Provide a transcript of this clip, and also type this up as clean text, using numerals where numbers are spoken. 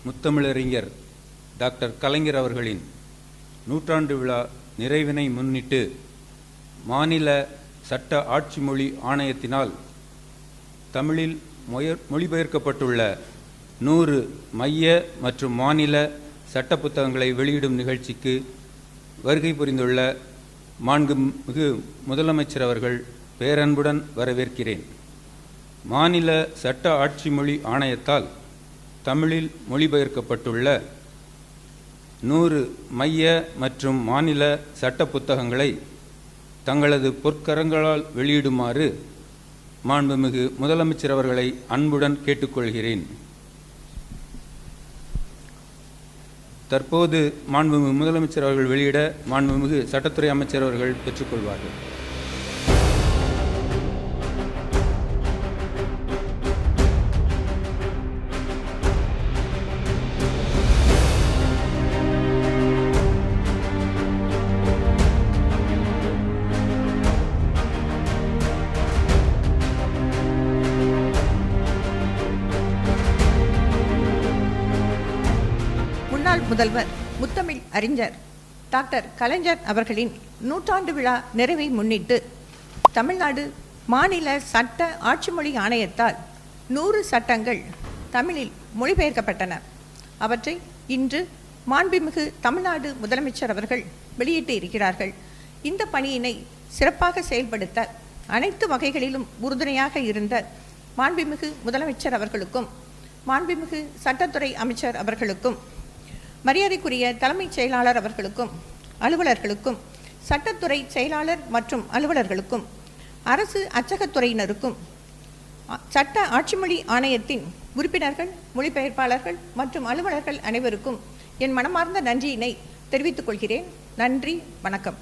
முத்தமிழறிஞர் டாக்டர் கலைஞர் அவர்களின் நூற்றாண்டு விழா நிறைவினை முன்னிட்டு மாநில சட்ட ஆட்சி மொழி ஆணையத்தினால் தமிழில் மொழிபெயர்க்கப்பட்டுள்ள 100 மைய மற்றும் மாநில சட்ட புத்தகங்களை வெளியிடும் நிகழ்ச்சிக்கு வருகை புரிந்துள்ள மாண்புமிகு முதலமைச்சர் அவர்கள் பேரன்புடன் வரவேற்கிறேன். மாநில சட்ட ஆட்சி மொழி ஆணையத்தால் தமிழில் மொழிபெயர்க்கப்பட்டுள்ள 100 மைய மற்றும் மாநில சட்ட புத்தகங்களை தங்களது பொற்கரங்களால் வெளியிடுமாறு மாண்புமிகு முதலமைச்சர் அவர்களை அன்புடன் கேட்டுக்கொள்கிறேன். தற்போது மாண்புமிகு முதலமைச்சர் அவர்கள் வெளியிட மாண்புமிகு சட்டத்துறை அமைச்சர் அவர்கள் பெற்றுக்கொள்வார்கள். முன்னாள் முதல்வர் முத்தமிழ் அறிஞர் டாக்டர் கலைஞர் அவர்களின் நூற்றாண்டு விழா நிறைவை முன்னிட்டு தமிழ்நாடு மாநில சட்ட ஆட்சி மொழி ஆணையத்தால் 100 சட்டங்கள் தமிழில் மொழிபெயர்க்கப்பட்டன. அவற்றை இன்று மாண்புமிகு தமிழ்நாடு முதலமைச்சர் அவர்கள் வெளியிட்டு இருக்கிறார்கள். இந்த பணியினை சிறப்பாக செயல்படுத்த அனைத்து வகைகளிலும் உறுதுணையாக இருந்த மாண்புமிகு முதலமைச்சர் அவர்களுக்கும் மாண்புமிகு சட்டத்துறை அமைச்சர் அவர்களுக்கும் மரியாதைக்குரிய தலைமைச் செயலாளர் அவர்களுக்கும் அலுவலர்களுக்கும் சட்டத்துறை செயலாளர் மற்றும் அலுவலர்களுக்கும் அரசு அச்சகத்துறையினருக்கும் சட்ட ஆட்சிமொழி ஆணையத்தின் உறுப்பினர்கள், மொழிபெயர்ப்பாளர்கள் மற்றும் அலுவலர்கள் அனைவருக்கும் என் மனமார்ந்த நன்றியினை தெரிவித்துக் கொள்கிறேன். நன்றி, வணக்கம்.